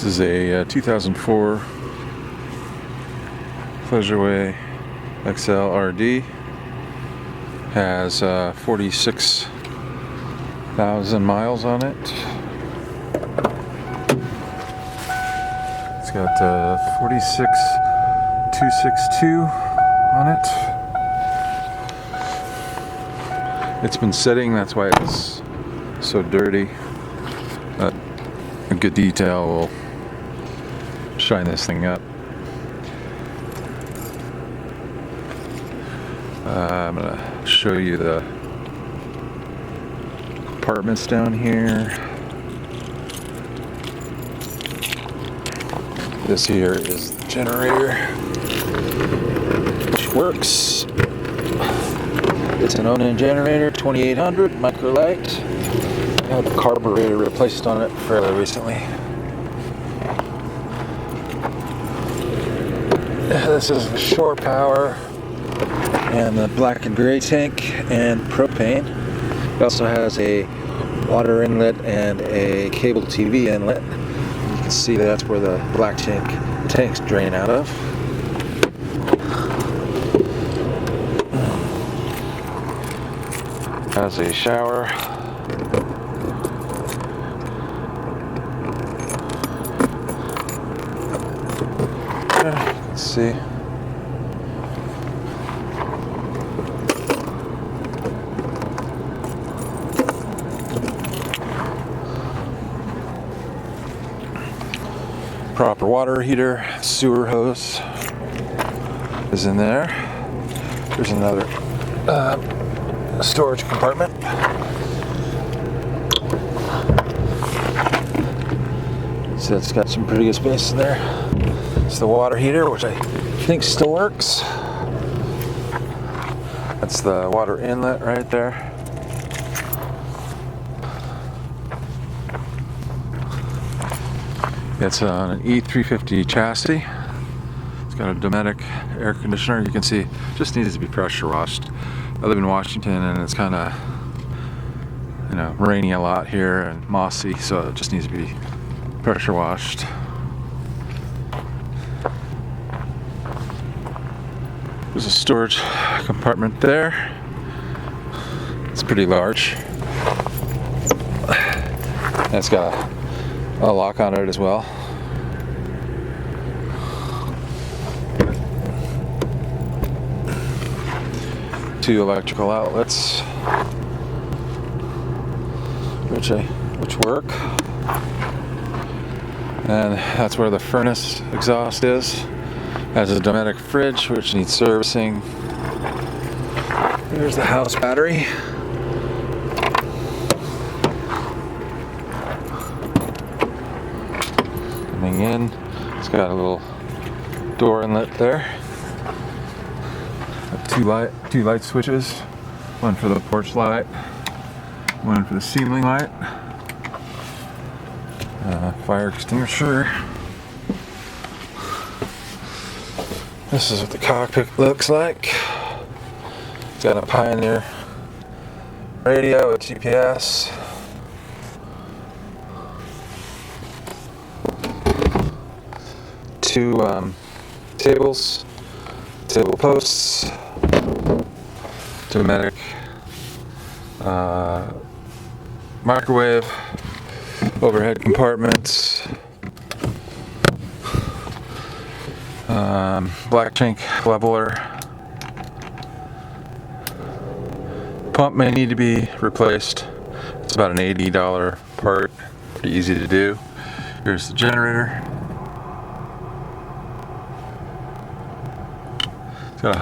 is a 2004 Pleasureway XL RD. Has 46,000 miles on it. It's got 46,262 on it. It's been sitting, that's why it's so dirty. A good detail will shine this thing up. I'm going to show you the compartments down here. This here is the generator, which works. It's an Onan generator, 2800 microlight. I had the carburetor replaced on it fairly recently. This is the shore power and the black and gray tank and propane. It also has a water inlet and a cable TV inlet. You can see that's where the black tanks drain out of. Has a shower. Let's see. Proper water heater, sewer hose is in there. There's another storage compartment. So it's got some pretty good space in there. It's the water heater, which I think still works. That's the water inlet right there. It's on an E350 chassis. It's got a Dometic air conditioner. You can see it just needs to be pressure washed. I live in Washington and it's kind of, rainy a lot here and mossy, so it just needs to be pressure washed. There's a storage compartment there. It's pretty large. And it's got a lock on it as well. Two electrical outlets, which work. And that's where the furnace exhaust is. Has a Dometic fridge, which needs servicing. Here's the house battery. Coming in, it's got a little door inlet there. Two light switches. One for the porch light, one for the ceiling light. Fire extinguisher. This is what the cockpit looks like. It's got a Pioneer radio with GPS. Two table posts, Dometic microwave, overhead compartments, black tank leveler. Pump may need to be replaced. It's about an $80 part, pretty easy to do. Here's the generator. It's got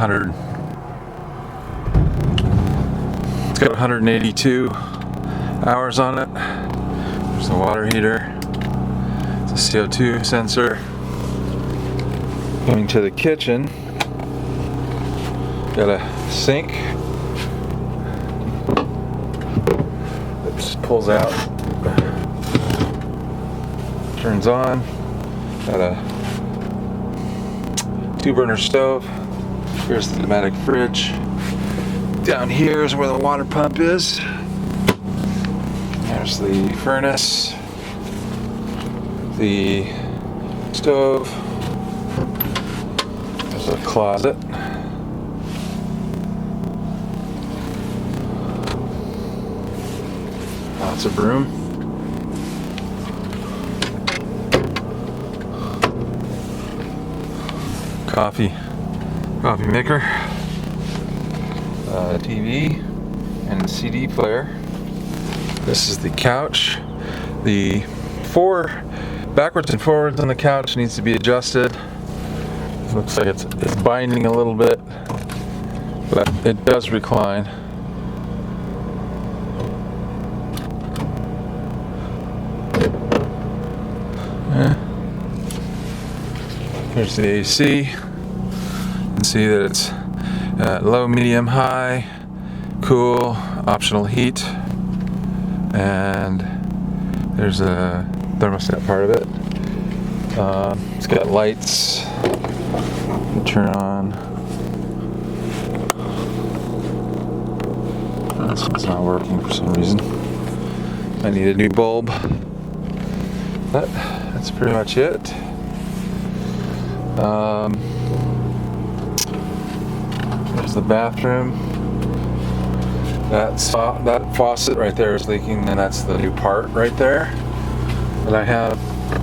182 hours on it. There's the water heater. It's a CO2 sensor. Going to the kitchen. Got a sink. It just pulls out. Turns on. Got a 2-burner stove. Here's the Dometic fridge. Down here is where the water pump is. There's the furnace. The stove. There's a closet. Lots of room. Coffee maker. TV and CD player. This is the couch. The backwards and forwards on the couch needs to be adjusted. It looks like it's binding a little bit, but it does recline. Here's the AC. You can see that it's low, medium, high, cool, optional heat, and there's a thermostat part of it. It's got lights. Turn on. This one's not working for some reason. I need a new bulb. But that's pretty much it. There's the bathroom. That faucet right there is leaking, and that's the new part right there that I have.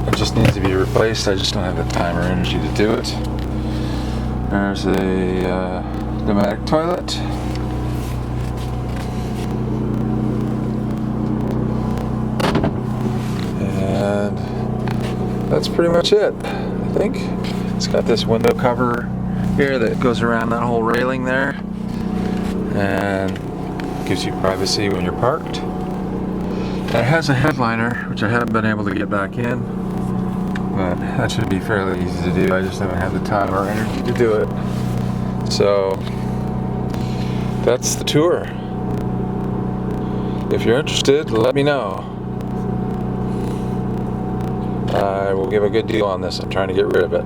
It just needs to be replaced. I just don't have the time or energy to do it. There's a pneumatic toilet. And that's pretty much it, I think. It's got this window cover here that goes around that whole railing there and gives you privacy when you're parked. It has a headliner, which I haven't been able to get back in, but that should be fairly easy to do. I just haven't had the time or energy to do it. So that's the tour. If you're interested, let me know. I will give a good deal on this. I'm trying to get rid of it.